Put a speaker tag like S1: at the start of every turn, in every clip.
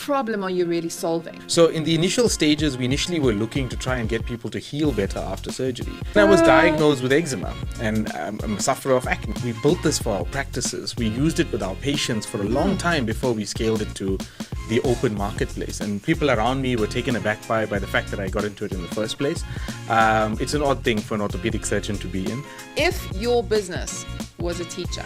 S1: problem are you really solving?
S2: So in the initial stages, we initially were looking to try and get people to heal better after surgery. I was diagnosed with eczema and I'm a sufferer of acne. We built this for our practices. We used it with our patients for a long time before we scaled it to the open marketplace. And people around me were taken aback by the fact that I got into it in the first place. It's an odd thing for an orthopedic surgeon to be in.
S1: If your business was a teacher,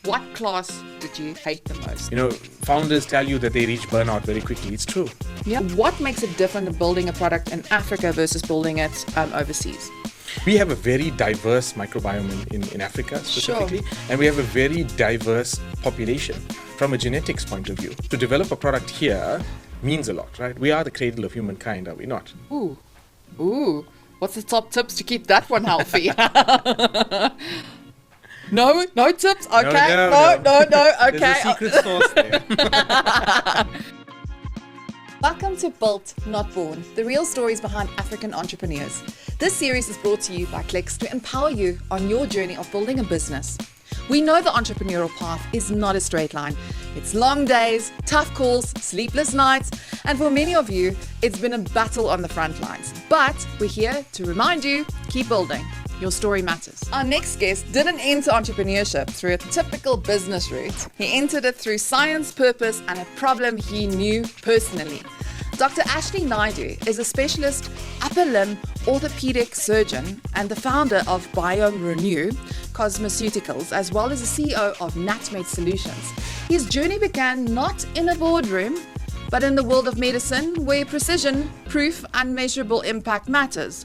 S1: what class did you hate the most?
S2: You know, founders tell you that they reach burnout very quickly. It's true.
S1: Yeah. What makes it different than building a product in Africa versus building it overseas?
S2: We have a very diverse microbiome in Africa specifically, and we have a very diverse population from a genetics point of view. To develop a product here means a lot, right? We are the cradle of humankind, are we not?
S1: Ooh. What's the top tips to keep that one healthy? No tips? Okay. No. Okay.
S2: There's a secret sauce there.
S1: Welcome to Built, Not Born, the real stories behind African entrepreneurs. This series is brought to you by Clicks to empower you on your journey of building a business. We know the entrepreneurial path is not a straight line. It's long days, tough calls, sleepless nights, and for many of you, it's been a battle on the front lines. But we're here to remind you, keep building. Your story matters. Our next guest didn't enter entrepreneurship through a typical business route. He entered it through science, purpose, and a problem he knew personally. Dr. Ashley Naidoo is a specialist upper limb orthopedic surgeon and the founder of Biome Renew, cosmeceuticals, as well as the CEO of Natmed Solutions. His journey began not in a boardroom, but in the world of medicine, where precision, proof, and measurable impact matters.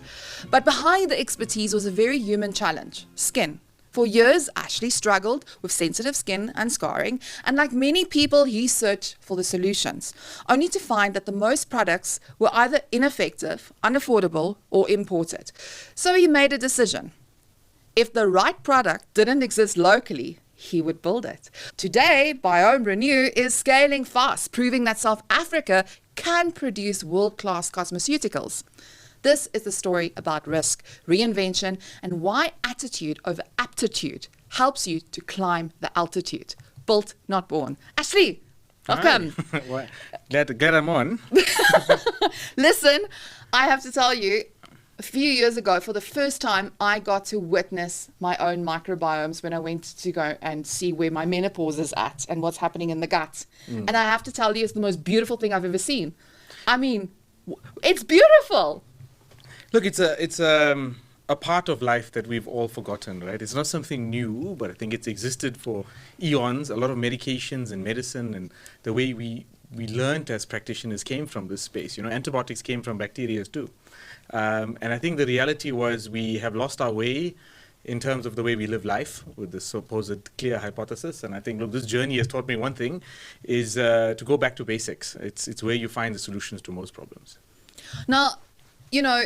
S1: But behind the expertise was a very human challenge: skin. For years, Ashley struggled with sensitive skin and scarring, and like many people, he searched for the solutions, only to find that the most products were either ineffective, unaffordable, or imported. So he made a decision. If the right product didn't exist locally, he would build it. Today, Biome Renew is scaling fast, proving that South Africa can produce world-class cosmeceuticals. This is the story about risk, reinvention, and why attitude over aptitude helps you to climb the altitude. Built, not born. Ashley, welcome.
S2: Well, glad I'm on.
S1: Listen, I have to tell you, a few years ago, for the first time, I got to witness my own microbiomes when I went to go and see where my menopause is at and what's happening in the gut. And I have to tell you, it's the most beautiful thing I've ever seen. I mean, it's beautiful.
S2: Look, it's a part of life that we've all forgotten, right? It's not something new, but I think it's existed for eons. A lot of medications and medicine and the way we learned as practitioners came from this space. You know, antibiotics came from bacteria too. And I think the reality was we have lost our way in terms of the way we live life with this supposed clear hypothesis. And I think, look, this journey has taught me one thing, is to go back to basics. It's where you find the solutions to most problems.
S1: Now, you know,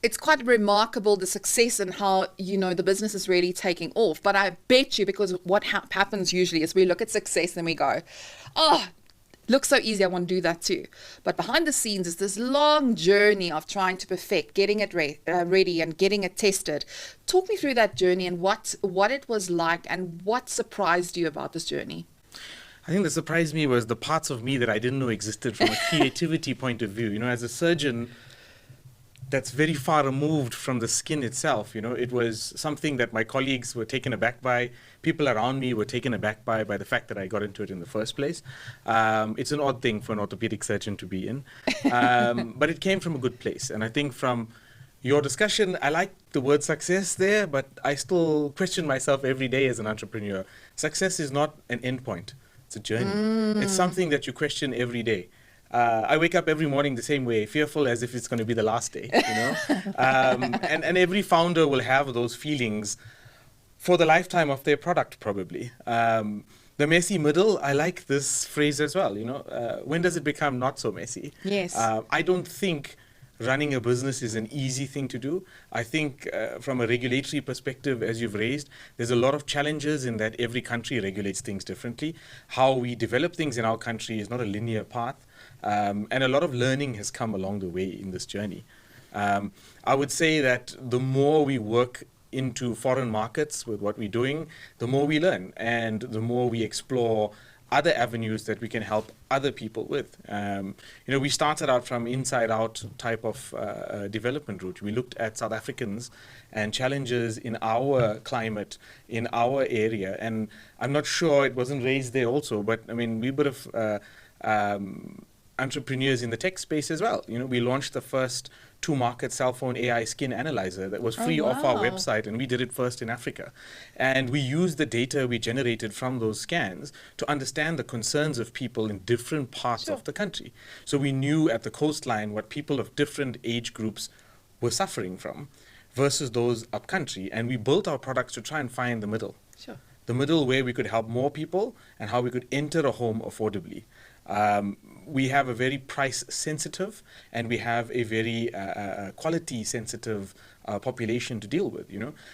S1: it's quite remarkable, the success and how, you know, the business is really taking off. But I bet you, because what happens usually is we look at success and we go, oh, looks so easy, I want to do that too. But behind the scenes is this long journey of trying to perfect, getting it ready and getting it tested. Talk me through that journey and what it was like and what surprised you about this journey.
S2: I think that surprised me was the parts of me that I didn't know existed from a creativity point of view. You know, as a surgeon, that's very far removed from the skin itself. You know, it was something that my colleagues were taken aback by. People around me were taken aback by the fact that I got into it in the first place. It's an odd thing for an orthopedic surgeon to be in. But it came from a good place. And I think from your discussion, I like the word success there, but I still question myself every day as an entrepreneur. Success is not an endpoint. It's a journey. It's something that you question every day. I wake up every morning the same way, fearful as if it's going to be the last day, you know. And every founder will have those feelings for the lifetime of their product, probably. The messy middle, I like this phrase as well, you know. When does it become not so messy?
S1: Yes.
S2: I don't think running a business is an easy thing to do. I think from a regulatory perspective, as you've raised, there's a lot of challenges in that every country regulates things differently. How we develop things in our country is not a linear path. And a lot of learning has come along the way in this journey. I would say that the more we work into foreign markets with what we're doing, the more we learn and the more we explore other avenues that we can help other people with. We started out from inside out type of development route. We looked at South Africans and challenges in our climate, in our area. And I'm not sure it wasn't raised there also, but I mean, we would have entrepreneurs in the tech space as well. We launched the first to-market cell phone AI skin analyzer that was free off our website, and we did it first in Africa. And we used the data we generated from those scans to understand the concerns of people in different parts of the country. So we knew at the coastline what people of different age groups were suffering from versus those up country. And we built our products to try and find the middle. The middle where we could help more people and how we could enter a home affordably. We have a very price sensitive and we have a very quality sensitive population to deal with.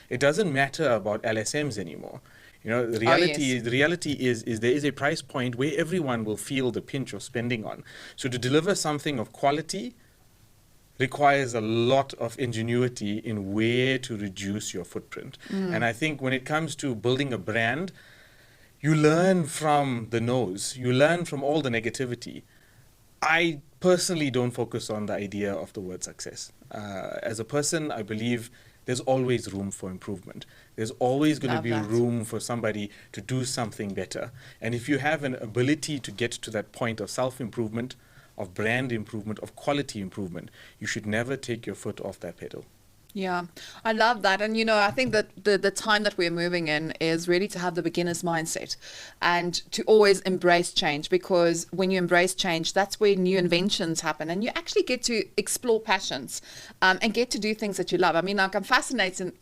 S2: It doesn't matter about LSMs anymore. The reality is there is a price point where everyone will feel the pinch of spending on. So to deliver something of quality requires a lot of ingenuity in where to reduce your footprint. And I think when it comes to building a brand, you learn from the no's, you learn from all the negativity. I personally don't focus on the idea of the word success. As a person, I believe there's always room for improvement. There's always going to be room for somebody to do something better. And if you have an ability to get to that point of self-improvement, of brand improvement, of quality improvement, you should never take your foot off that pedal.
S1: Yeah, I love that. And, I think that the time that we're moving in is really to have the beginner's mindset and to always embrace change, because when you embrace change, that's where new inventions happen and you actually get to explore passions and get to do things that you love. I mean, I'm fascinated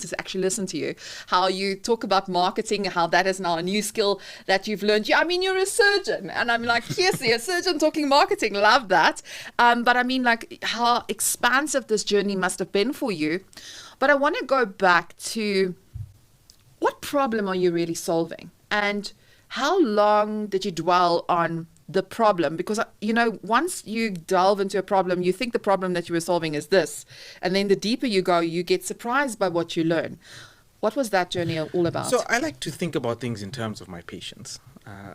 S1: to actually listen to you, how you talk about marketing, how that is now a new skill that you've learned. I mean, you're a surgeon, and I'm like, yes, you're a surgeon talking marketing, love that. But I mean, like, how expansive this journey must have been for you. But I want to go back to, what problem are you really solving? And how long did you dwell on the problem? Because, once you delve into a problem, you think the problem that you were solving is this. And then the deeper you go, you get surprised by what you learn. What was that journey all about?
S2: So I like to think about things in terms of my patients.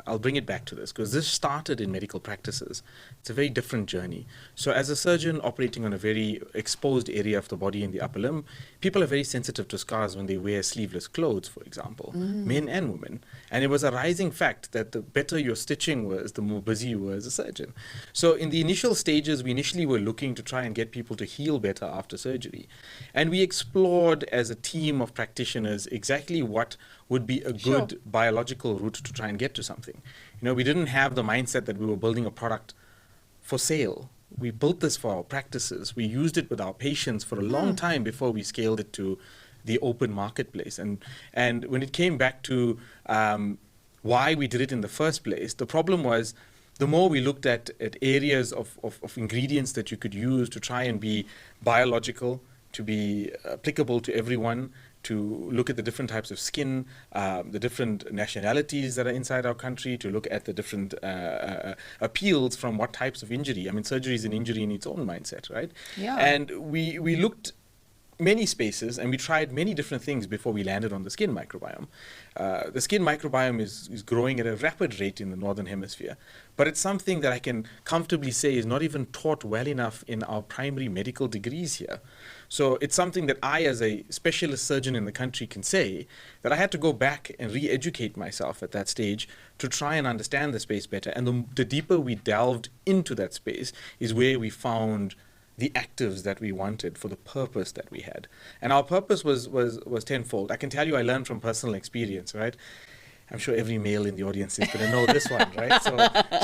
S2: I'll bring it back to this because this started in medical practices. It's a very different journey. So as a surgeon operating on a very exposed area of the body in the upper limb, people are very sensitive to scars when they wear sleeveless clothes, for example, men and women. And it was a rising fact that the better your stitching was, the more busy you were as a surgeon. So in the initial stages, we initially were looking to try and get people to heal better after surgery. And we explored as a team of practitioners exactly what would be a good biological route to try and get to something. We didn't have the mindset that we were building a product for sale. We built this for our practices. We used it with our patients for a long time before we scaled it to the open marketplace. And when it came back to why we did it in the first place, the problem was the more we looked at areas of ingredients that you could use to try and be biological, to be applicable to everyone, to look at the different types of skin, the different nationalities that are inside our country, to look at the different appeals from what types of injury. I mean, surgery is an injury in its own mindset, right?
S1: Yeah.
S2: And we looked many spaces and we tried many different things before we landed on the skin microbiome. The skin microbiome is growing at a rapid rate in the Northern Hemisphere, but it's something that I can comfortably say is not even taught well enough in our primary medical degrees here. So it's something that I, as a specialist surgeon in the country, can say that I had to go back and re-educate myself at that stage to try and understand the space better. And the deeper we delved into that space is where we found the actives that we wanted for the purpose that we had. And our purpose was tenfold. I can tell you I learned from personal experience, right? I'm sure every male in the audience is going to know this one, right? So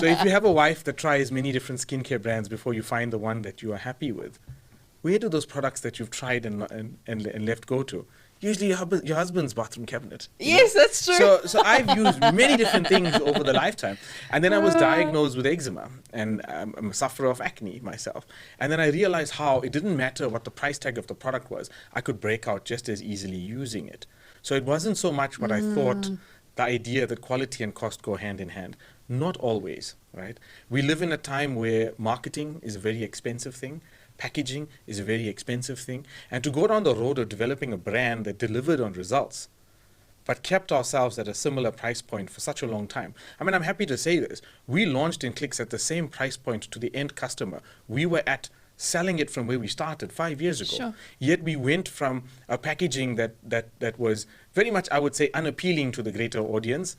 S2: if you have a wife that tries many different skincare brands before you find the one that you are happy with, where do those products that you've tried and left go to? Usually your husband's bathroom cabinet.
S1: Yes, that's true.
S2: So I've used many different things over the lifetime. And then I was diagnosed with eczema, and I'm a sufferer of acne myself. And then I realized how it didn't matter what the price tag of the product was. I could break out just as easily using it. So it wasn't so much what I thought, the idea that quality and cost go hand in hand. Not always, right? We live in a time where marketing is a very expensive thing. Packaging is a very expensive thing. And to go down the road of developing a brand that delivered on results but kept ourselves at a similar price point for such a long time. I mean, I'm happy to say this. We launched in Clicks at the same price point to the end customer we were at selling it from where we started 5 years ago.
S1: Sure.
S2: Yet we went from a packaging that was very much, I would say, unappealing to the greater audience,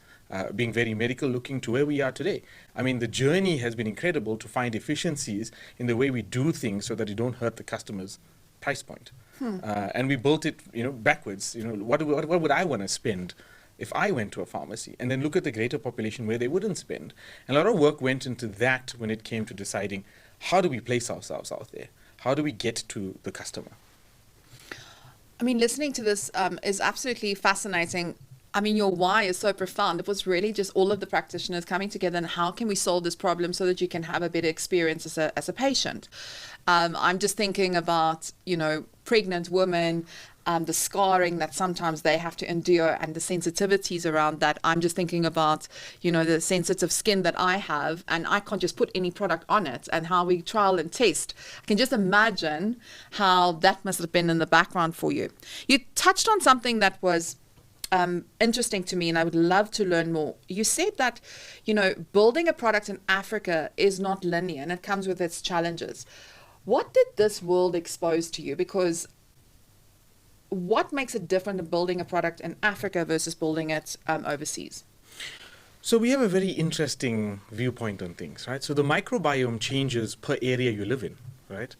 S2: being very medical looking, to where we are today. I mean, the journey has been incredible to find efficiencies in the way we do things so that you don't hurt the customer's price point. And we built it, backwards. What would I want to spend if I went to a pharmacy? And then look at the greater population where they wouldn't spend. And a lot of work went into that when it came to deciding, how do we place ourselves out there? How do we get to the customer?
S1: I mean, listening to this is absolutely fascinating. I mean, your why is so profound. It was really just all of the practitioners coming together and how can we solve this problem so that you can have a better experience as a patient. I'm just thinking about, pregnant women, the scarring that sometimes they have to endure and the sensitivities around that. I'm just thinking about, the sensitive skin that I have, and I can't just put any product on it, and how we trial and test. I can just imagine how that must have been in the background for you. You touched on something that was interesting to me, and I would love to learn more. You said that, building a product in Africa is not linear and it comes with its challenges. What did this world expose to you? Because what makes it different in building a product in Africa versus building it overseas?
S2: So we have a very interesting viewpoint on things, right? So the microbiome changes per area you live in, right?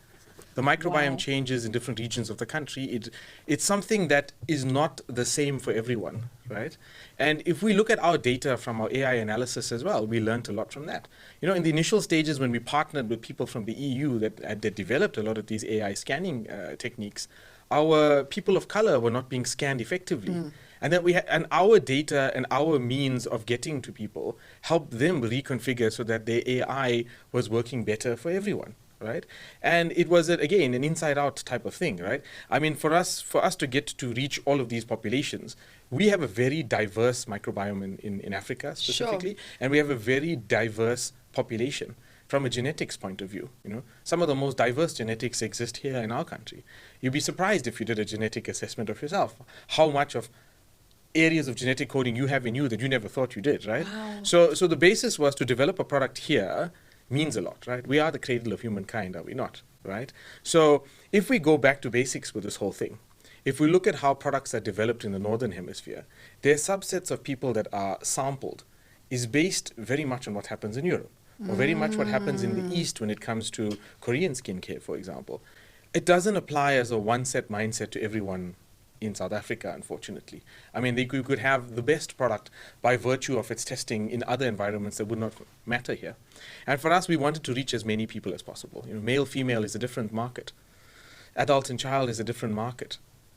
S2: The microbiome changes in different regions of the country. It's something that is not the same for everyone, right? And if we look at our data from our AI analysis as well, we learned a lot from that. In the initial stages when we partnered with people from the EU that developed a lot of these AI scanning techniques, our people of color were not being scanned effectively. And then and our data and our means of getting to people helped them reconfigure so that their AI was working better for everyone. Right? And it was, again, an inside-out type of thing, right? I mean, for us to get to reach all of these populations, we have a very diverse microbiome in Africa specifically,
S1: Sure.
S2: and we have a very diverse population from a genetics point of view. Some of the most diverse genetics exist here in our country. You'd be surprised if you did a genetic assessment of yourself, how much of areas of genetic coding you have in you that you never thought you did, right?
S1: Wow.
S2: So the basis was to develop a product here means a lot, right? We are the cradle of humankind, are we not, right? So if we go back to basics with this whole thing, if we look at how products are developed in the Northern Hemisphere, their subsets of people that are sampled is based very much on what happens in Europe, or very much what happens in the East when it comes to Korean skincare, for example. It doesn't apply as a one-set mindset to everyone in South Africa, unfortunately. I mean, you could have the best product by virtue of its testing in other environments that would not matter here. And for us, we wanted to reach as many people as possible. Male, female is a different market. Adult and child is a different market.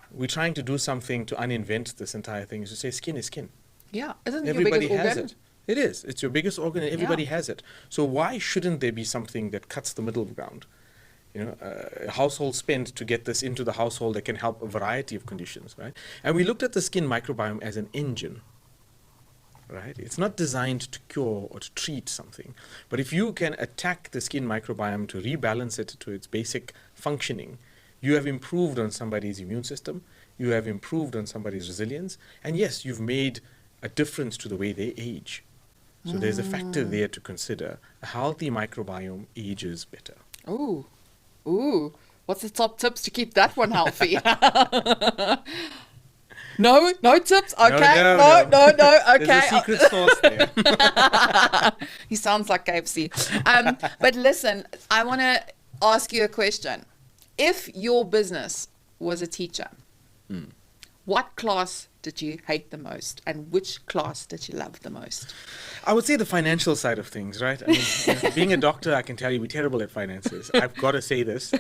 S2: We're trying to do something to uninvent this entire thing, is to say skin is skin.
S1: Yeah, isn't
S2: Everybody
S1: your biggest
S2: has
S1: organ?
S2: it. It is. It's your biggest organ and everybody
S1: Yeah.
S2: has it. So why shouldn't there be something that cuts the middle ground? A household spend to get this into the household that can help a variety of conditions, right? And we looked at the skin microbiome as an engine, right? It's not designed to cure or to treat something. But if you can attack the skin microbiome to rebalance it to its basic functioning, you have improved on somebody's immune system, you have improved on somebody's resilience, and yes, you've made a difference to the way they age. So there's a factor there to consider. A healthy microbiome ages better.
S1: Ooh, what's the top tips to keep that one healthy? No tips? Okay. No, okay.
S2: There's a secret sauce there.
S1: He sounds like KFC. But listen, I want to ask you a question. If your business was a teacher, what class did you hate the most, and which class did you love the most?
S2: I would say the financial side of things, right? I mean, being a doctor, I can tell you we're terrible at finances. I've got to say this.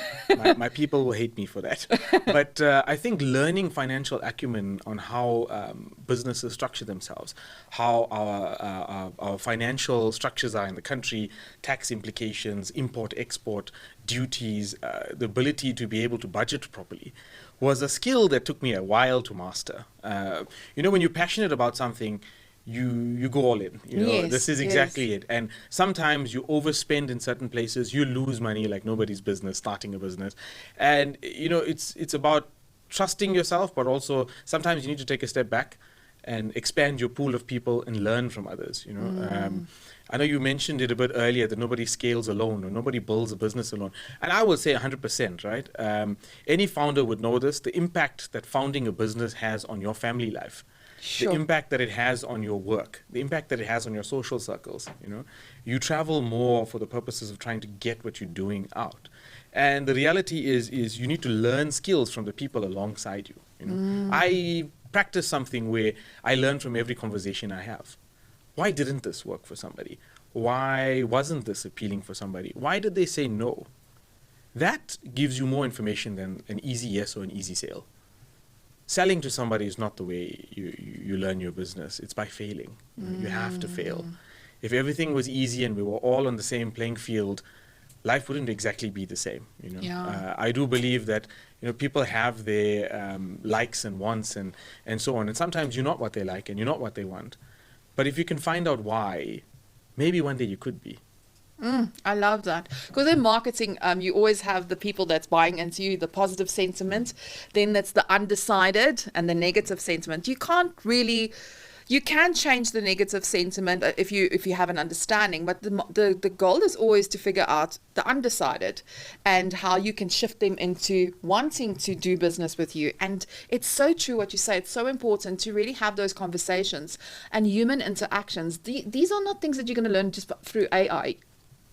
S2: My people will hate me for that. But I think learning financial acumen on how businesses structure themselves, how our financial structures are in the country, tax implications, import, export, duties, the ability to be able to budget properly, was a skill that took me a while to master. When you're passionate about something, you go all in.
S1: Yes,
S2: this is exactly it. And sometimes you overspend in certain places, you lose money like nobody's business, starting a business. And it's about trusting yourself, but also sometimes you need to take a step back and expand your pool of people and learn from others. I know you mentioned it a bit earlier that nobody scales alone or nobody builds a business alone. And I would say 100%, right? Any founder would know this, the impact that founding a business has on your family life.
S1: Sure.
S2: The impact that it has on your work, the impact that it has on your social circles. You travel more for the purposes of trying to get what you're doing out. And the reality is you need to learn skills from the people alongside you. I practice something where I learn from every conversation I have. Why didn't this work for somebody? Why wasn't this appealing for somebody? Why did they say no? That gives you more information than an easy yes or an easy sale. Selling to somebody is not the way you learn your business. It's by failing. You have to fail. If everything was easy and we were all on the same playing field, life wouldn't exactly be the same.
S1: Yeah.
S2: I do believe that people have their likes and wants and so on. And sometimes you're not what they like and you're not what they want. But if you can find out why, maybe one day you could be.
S1: I love that. Because in marketing, you always have the people that's buying into you, the positive sentiment. Then that's the undecided and the negative sentiment. You can change the negative sentiment if you have an understanding, but the goal is always to figure out the undecided and how you can shift them into wanting to do business with you. And it's so true what you say. It's so important to really have those conversations and human interactions. These are not things that you're going to learn just through AI.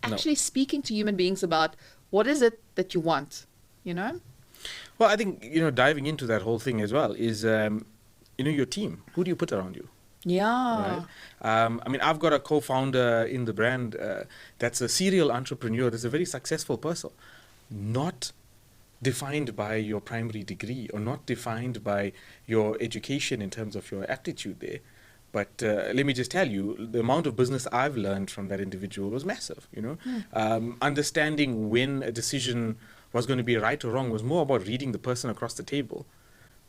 S1: Actually speaking to human beings about what is it that you want,
S2: Well, I think, diving into that whole thing as well is, your team. Who do you put around you?
S1: Yeah.
S2: Right? I've got a co-founder in the brand that's a serial entrepreneur, that's a very successful person, not defined by your primary degree or not defined by your education in terms of your aptitude there. But let me just tell you, the amount of business I've learned from that individual was massive. Understanding when a decision was going to be right or wrong was more about reading the person across the table,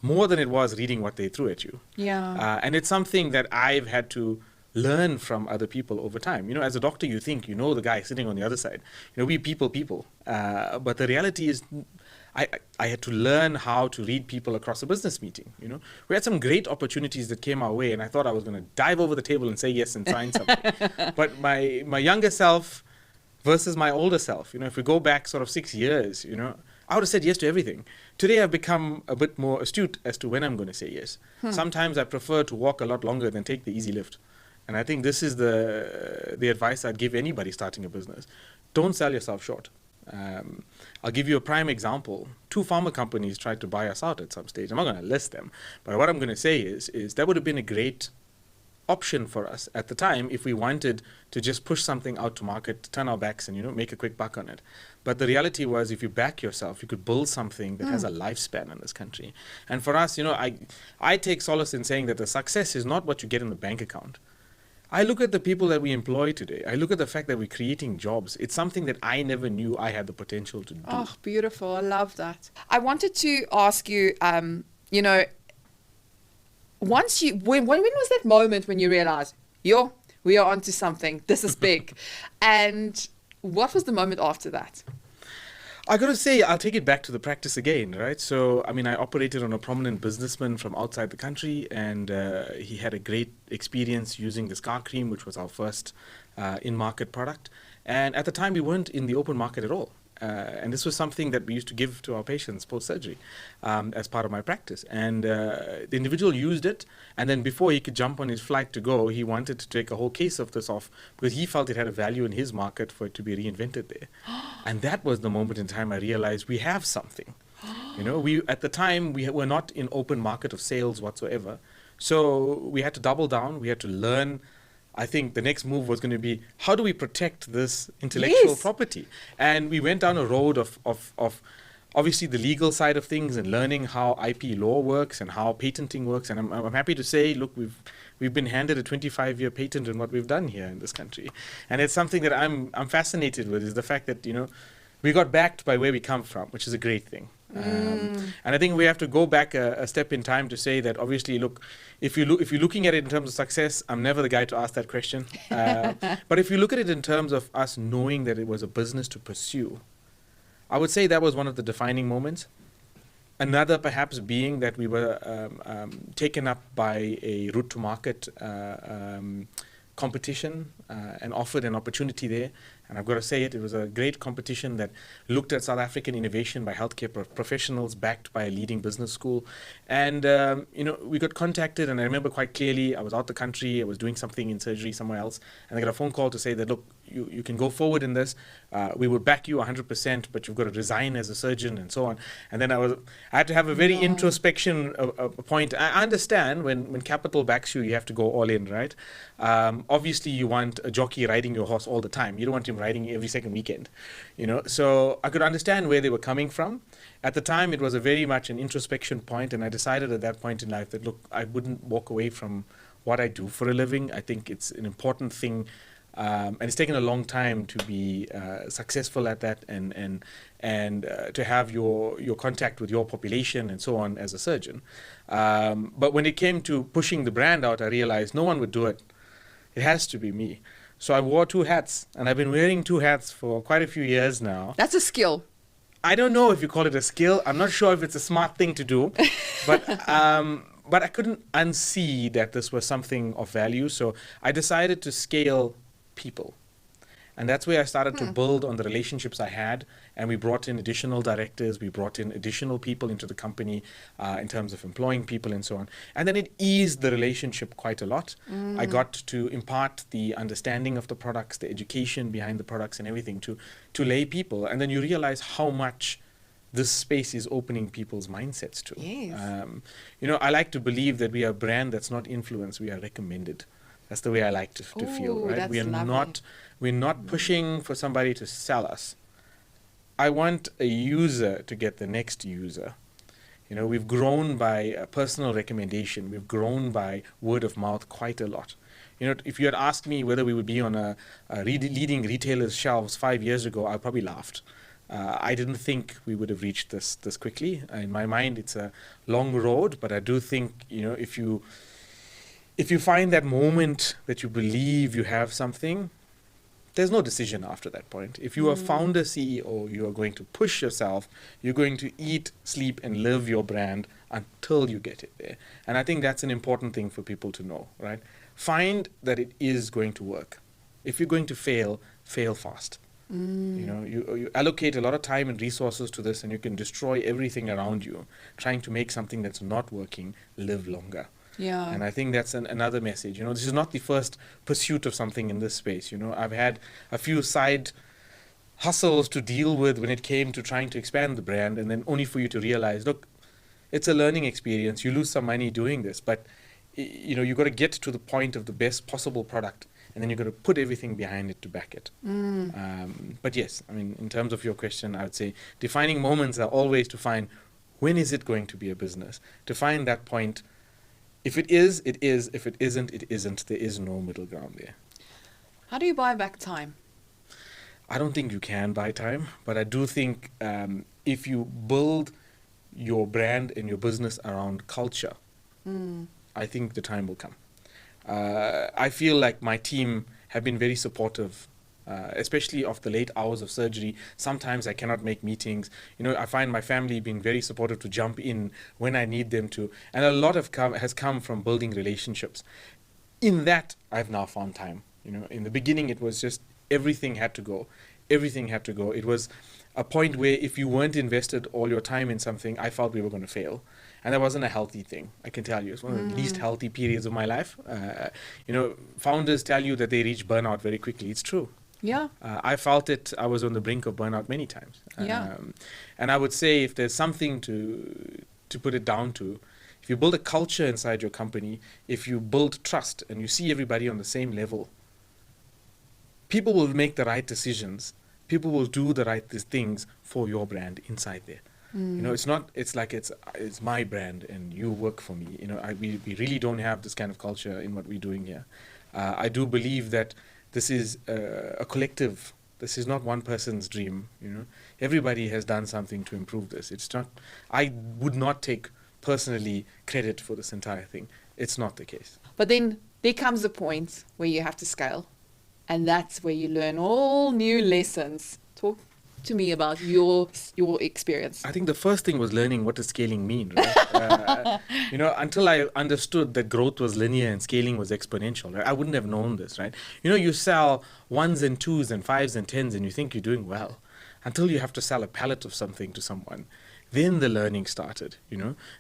S2: more than it was reading what they threw at you.
S1: Yeah.
S2: And it's something that I've had to learn from other people over time. As a doctor, you think you know the guy sitting on the other side. We people. But the reality is, I had to learn how to read people across a business meeting. We had some great opportunities that came our way, and I thought I was going to dive over the table and say yes and sign something. But my younger self versus my older self, if we go back sort of 6 years, I would have said yes to everything. Today, I've become a bit more astute as to when I'm going to say yes. Sometimes I prefer to walk a lot longer than take the easy lift. And I think this is the advice I'd give anybody starting a business. Don't sell yourself short. I'll give you a prime example. 2 pharma companies tried to buy us out at some stage. I'm not going to list them. But what I'm going to say is that would have been a great option for us at the time if we wanted to just push something out to market, turn our backs and make a quick buck on it. But the reality was, if you back yourself, you could build something that has a lifespan in this country. And for us, I take solace in saying that the success is not what you get in the bank account. I look at the people that we employ today. I look at the fact that we're creating jobs. It's something that I never knew I had the potential to do.
S1: Oh, beautiful. I love that. I wanted to ask you, once when was that moment when you realized, we are onto something, this is big? And what was the moment after that?
S2: I got to say, I'll take it back to the practice again, right? So, I operated on a prominent businessman from outside the country, and he had a great experience using the Scar Cream, which was our first in-market product. And at the time, we weren't in the open market at all. And this was something that we used to give to our patients post-surgery as part of my practice. And the individual used it, and then before he could jump on his flight to go, he wanted to take a whole case of this off because he felt it had a value in his market for it to be reinvented there. And that was the moment in time I realized we have something. At the time, we were not in open market of sales whatsoever. So we had to double down. We had to learn. I think the next move was going to be, how do we protect this intellectual property? And we went down a road of obviously the legal side of things and learning how IP law works and how patenting works. And I'm happy to say, look, we've been handed a 25-year patent in what we've done here in this country. And it's something that I'm fascinated with, is the fact that, we got backed by where we come from, which is a great thing. And I think we have to go back a step in time to say that, obviously, look, if you're looking at it in terms of success, I'm never the guy to ask that question. But if you look at it in terms of us knowing that it was a business to pursue, I would say that was one of the defining moments. Another perhaps being that we were taken up by a route to market competition and offered an opportunity there. And I've got to say it was a great competition that looked at South African innovation by healthcare professionals backed by a leading business school. And, we got contacted, and I remember quite clearly, I was out the country, I was doing something in surgery somewhere else, and I got a phone call to say that, look, you can go forward in this. We will back you 100%, but you've got to resign as a surgeon and so on. And then I had to have a very introspection point. I understand when capital backs you, you have to go all in, right? Obviously, you want a jockey riding your horse all the time. You don't want him riding every second weekend, So I could understand where they were coming from. At the time, it was a very much an introspection point, and I decided at that point in life that, look, I wouldn't walk away from what I do for a living. I think it's an important thing. And it's taken a long time to be successful at that and to have your contact with your population and so on as a surgeon. But when it came to pushing the brand out, I realized no one would do it. It has to be me. So I wore two hats, and I've been wearing two hats for quite a few years now.
S1: That's a skill.
S2: I don't know if you call it a skill. I'm not sure if it's a smart thing to do, but I couldn't unsee that this was something of value. So I decided to scale people. And that's where I started to build on the relationships I had. And we brought in additional directors. We brought in additional people into the company in terms of employing people and so on. And then it eased the relationship quite a lot. I got to impart the understanding of the products, the education behind the products and everything to lay people. And then you realize how much this space is opening people's mindsets to.
S1: Yes.
S2: I like to believe that we are a brand that's not influenced, we are recommended. That's the way I like to feel, right?
S1: That's
S2: We're not pushing for somebody to sell us. I want a user to get the next user. We've grown by personal recommendation. We've grown by word of mouth quite a lot. If you had asked me whether we would be on a leading retailer's shelves 5 years ago, I probably laughed. I didn't think we would have reached this quickly. In my mind, it's a long road, but I do think, if you find that moment that you believe you have something, there's no decision after that point. If you are founder CEO, you are going to push yourself. You're going to eat, sleep, and live your brand until you get it there. And I think that's an important thing for people to know, right? Find that it is going to work. If you're going to fail fast. You allocate a lot of time and resources to this, and you can destroy everything around you, trying to make something that's not working live longer.
S1: Yeah.
S2: And I think that's another message. This is not the first pursuit of something in this space. I've had a few side hustles to deal with when it came to trying to expand the brand, and then only for you to realize, look, it's a learning experience. You lose some money doing this, but you got to get to the point of the best possible product, and then you've got to put everything behind it to back it. But yes, in terms of your question, I would say defining moments are always to find when is it going to be a business, to find that point. If it is, it is. If it isn't, it isn't. There is no middle ground there.
S1: How do you buy back time?
S2: I don't think you can buy time, but I do think if you build your brand and your business around culture, I think the time will come. I feel like my team have been very supportive, especially of the late hours of surgery. Sometimes I cannot make meetings. I find my family being very supportive to jump in when I need them to. And a lot has come from building relationships. In that, I've now found time. In the beginning, it was just everything had to go. Everything had to go. It was a point where if you weren't invested all your time in something, I felt we were going to fail. And that wasn't a healthy thing, I can tell you. It's one of the least healthy periods of my life. Founders tell you that they reach burnout very quickly. It's true.
S1: Yeah.
S2: I felt it. I was on the brink of burnout many times.
S1: Yeah.
S2: And I would say if there's something to put it down to, if you build a culture inside your company, if you build trust and you see everybody on the same level, people will make the right decisions. People will do the right things for your brand inside there. It's like it's my brand and you work for me. We really don't have this kind of culture in what we're doing here. I do believe that this is a collective. This is not one person's dream. Everybody has done something to improve this. It's not. I would not take personally credit for this entire thing. It's not the case.
S1: But then there comes a point where you have to scale, and that's where you learn all new lessons. to me about your experience.
S2: I think the first thing was learning what does scaling mean, right? Until I understood that growth was linear and scaling was exponential, right? I wouldn't have known this, right? You sell 1s and 2s and 5s and 10s and you think you're doing well until you have to sell a pallet of something to someone. Then the learning started,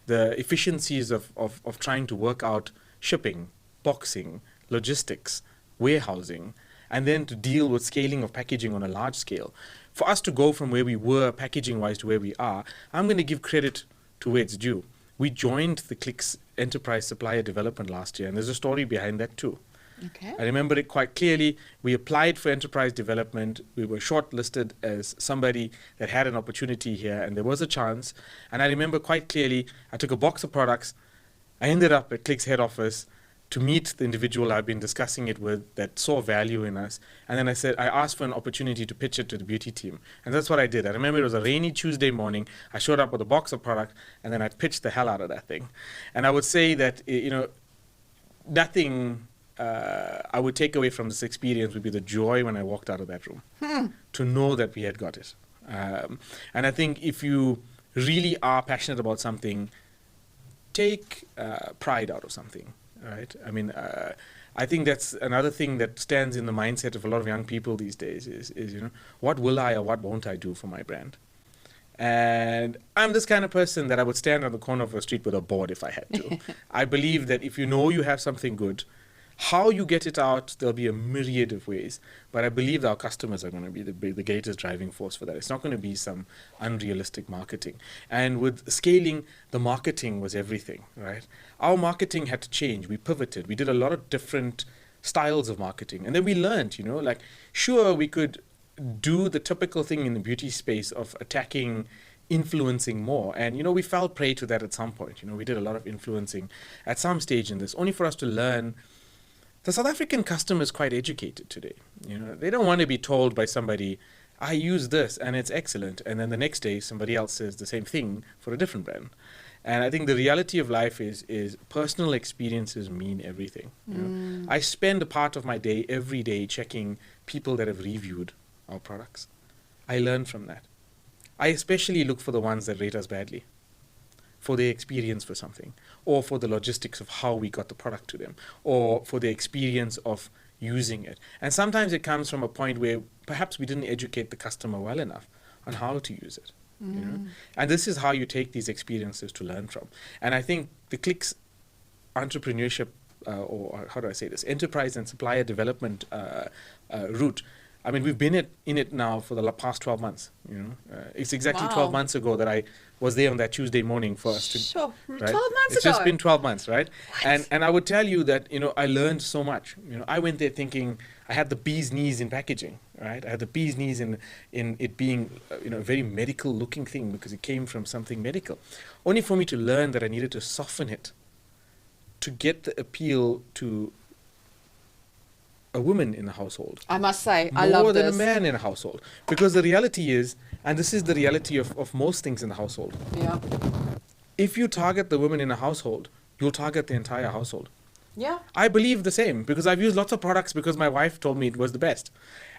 S2: the efficiencies of trying to work out shipping, boxing, logistics, warehousing, and then to deal with scaling of packaging on a large scale. For us to go from where we were packaging-wise to where we are, I'm going to give credit to where it's due. We joined the Clicks Enterprise Supplier Development last year, and there's a story behind that too.
S1: Okay.
S2: I remember it quite clearly. We applied for enterprise development. We were shortlisted as somebody that had an opportunity here, and there was a chance. And I remember quite clearly, I took a box of products. I ended up at Click's head office to meet the individual I've been discussing it with that saw value in us. And then I asked for an opportunity to pitch it to the beauty team. And that's what I did. I remember it was a rainy Tuesday morning. I showed up with a box of product, and then I pitched the hell out of that thing. And I would say that, nothing I would take away from this experience would be the joy when I walked out of that room to know that we had got it. And I think if you really are passionate about something, take pride out of something, right? I mean, I think that's another thing that stands in the mindset of a lot of young people these days is what will I or what won't I do for my brand? And I'm this kind of person that I would stand on the corner of a street with a board if I had to. I believe that if you know you have something good, how you get it out, there'll be a myriad of ways. But I believe that our customers are going to be the greatest driving force for that. It's not going to be some unrealistic marketing. And with scaling, the marketing was everything, right? Our marketing had to change. We pivoted. We did a lot of different styles of marketing. And then we learned, sure, we could do the typical thing in the beauty space of attacking influencing more. And, we fell prey to that at some point. We did a lot of influencing at some stage in this, only for us to learn the South African customer is quite educated today. They don't want to be told by somebody, I use this and it's excellent. And then the next day somebody else says the same thing for a different brand. And I think the reality of life is personal experiences mean everything. I spend a part of my day every day checking people that have reviewed our products. I learn from that. I especially look for the ones that rate us badly, for their experience for something, or for the logistics of how we got the product to them, or for the experience of using it. And sometimes it comes from a point where perhaps we didn't educate the customer well enough on how to use it. And this is how you take these experiences to learn from. And I think the Clicks entrepreneurship, or how do I say this, enterprise and supplier development route, I mean, we've been in it now for the past 12 months. It's exactly 12 months ago that I was there on that Tuesday morning first.
S1: Sure,
S2: right?
S1: 12 months
S2: It's
S1: ago.
S2: just been 12 months, right?
S1: What?
S2: And I would tell you that, I learned so much. I went there thinking I had the bee's knees in packaging, right? I had the bee's knees in it being, a very medical looking thing because it came from something medical. Only for me to learn that I needed to soften it to get the appeal to a woman in a household.
S1: I must say, I love
S2: More than
S1: this.
S2: a man in a household. Because the reality is, and this is the reality of most things in the household,
S1: Yeah.
S2: if you target the woman in a household, you'll target the entire household.
S1: Yeah.
S2: I believe the same because I've used lots of products because my wife told me it was the best.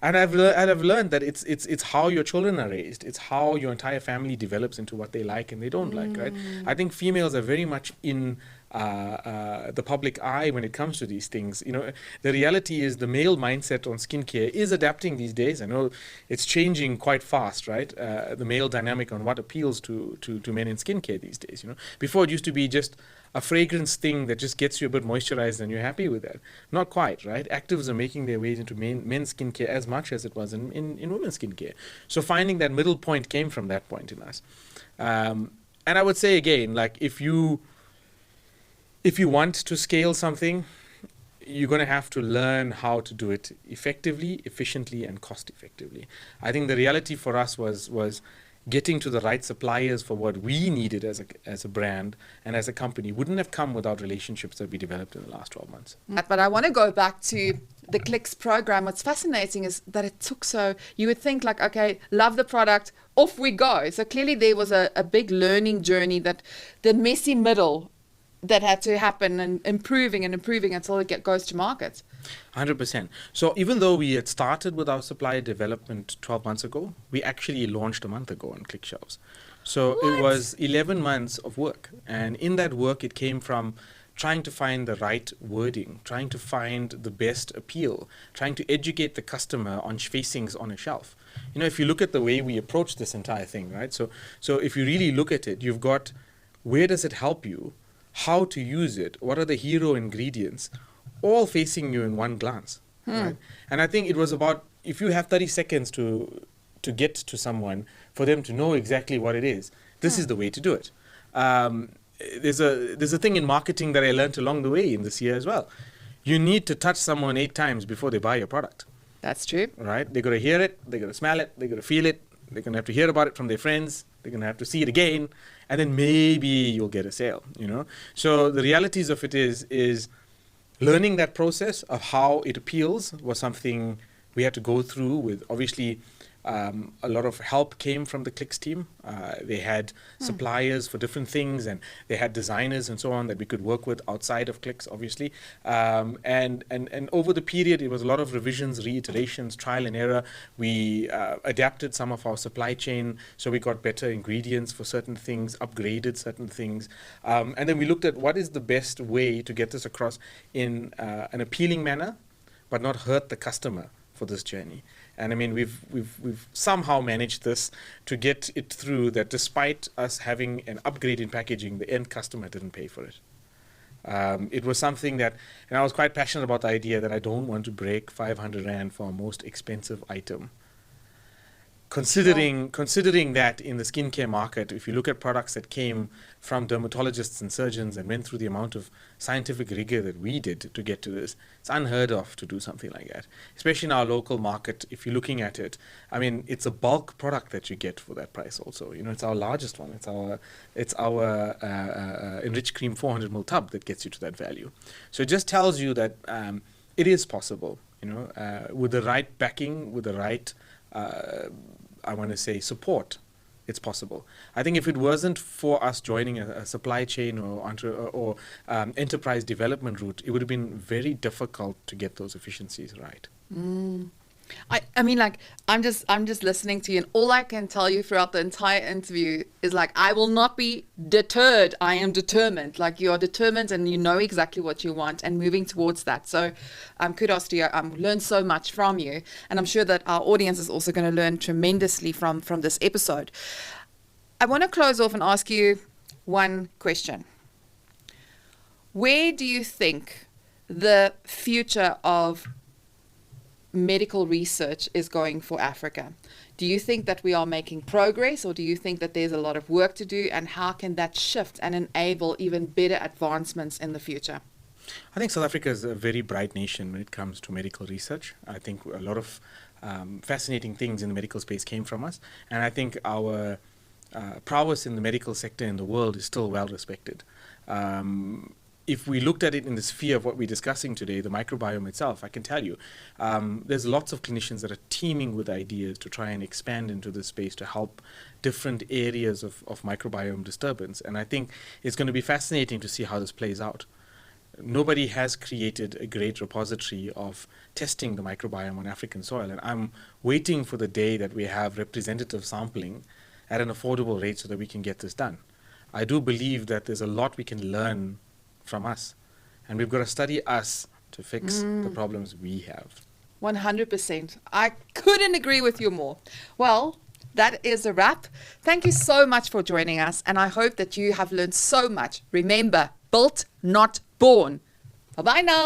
S2: And I've learned that it's how your children are raised. It's how your entire family develops into what they like and they don't like, right? I think females are very much in the public eye when it comes to these things. The reality is the male mindset on skincare is adapting these days. I know it's changing quite fast, right? The male dynamic on what appeals to men in skincare these days. Before it used to be just a fragrance thing that just gets you a bit moisturized and you're happy with that. Not quite, right? Actives are making their way into men's skincare as much as it was in women's skincare. So finding that middle point came from that point in us. And I would say again, like if you want to scale something, you're going to have to learn how to do it effectively, efficiently, and cost effectively. I think the reality for us was getting to the right suppliers for what we needed as a brand and as a company wouldn't have come without relationships that we developed in the last 12 months.
S1: But I want to go back to the Clicks program. What's fascinating is that it took you would think like, okay, love the product, off we go. So clearly there was a big learning journey, that the messy middle that had to happen and improving until it goes to market.
S2: 100%. So even though we had started with our supplier development 12 months ago, we actually launched a month ago on ClickShelves. So it was 11 months of work. And in that work, it came from trying to find the right wording, trying to find the best appeal, trying to educate the customer on facings on a shelf. You know, if you look at the way we approach this entire thing, right? So if you really look at it, you've got where does it help you, how to use it, what are the hero ingredients, all facing you in one glance, right? And I think it was about, if you have 30 seconds to get to someone, for them to know exactly what it is, this is the way to do it. There's a thing in marketing that I learned along the way in this year as well. You need to touch someone 8 times before they buy your product.
S1: That's true.
S2: Right? They're going to hear it, they're going to smell it, they're going to feel it, they're going to have to hear about it from their friends, they're going to have to see it again, and then maybe you'll get a sale, you know? So the realities of it is learning that process of how it appeals was something we had to go through with, obviously, a lot of help came from the Clicks team. They had suppliers for different things, and they had designers and so on that we could work with outside of Clicks, obviously. And over the period, it was a lot of revisions, reiterations, trial and error. We adapted some of our supply chain, so we got better ingredients for certain things, upgraded certain things. And then we looked at what is the best way to get this across in an appealing manner, but not hurt the customer for this journey. And I mean, we've somehow managed this to get it through that despite us having an upgrade in packaging, the end customer didn't pay for it. It was something that, and I was quite passionate about the idea that I don't want to break 500 Rand for a most expensive item. Considering that in the skincare market, if you look at products that came from dermatologists and surgeons and went through the amount of scientific rigor that we did to get to this, it's unheard of to do something like that. Especially in our local market, if you're looking at it, I mean, it's a bulk product that you get for that price also. You know, it's our largest one. It's our enriched cream 400 ml tub that gets you to that value. So it just tells you that it is possible, you know, with the right backing, with the right I want to say support, it's possible. I think if it wasn't for us joining a supply chain or enterprise development route, it would have been very difficult to get those efficiencies right.
S1: I mean, like, I'm just listening to you, and all I can tell you throughout the entire interview is, like, I will not be deterred. I am determined. Like, you are determined, and you know exactly what you want, and moving towards that. So, kudos to you. Learned so much from you, and I'm sure that our audience is also going to learn tremendously from this episode. I want to close off and ask you one question. Where do you think the future of medical research is going for Africa? Do you think that we are making progress, or do you think that there's a lot of work to do, and how can that shift and enable even better advancements in the future?
S2: I think South Africa is a very bright nation when it comes to medical research. I think a lot of fascinating things in the medical space came from us, and I think our prowess in the medical sector in the world is still well respected. If we looked at it in the sphere of what we're discussing today, the microbiome itself, I can tell you, there's lots of clinicians that are teeming with ideas to try and expand into this space to help different areas of microbiome disturbance. And I think it's going to be fascinating to see how this plays out. Nobody has created a great repository of testing the microbiome on African soil, and I'm waiting for the day that we have representative sampling at an affordable rate so that we can get this done. I do believe that there's a lot we can learn from us, and we've got to study us to fix the problems we have.
S1: 100%. I couldn't agree with you more. Well, that is a wrap. Thank you so much for joining us, and I hope that you have learned so much. Remember, built, not born. Bye-bye now.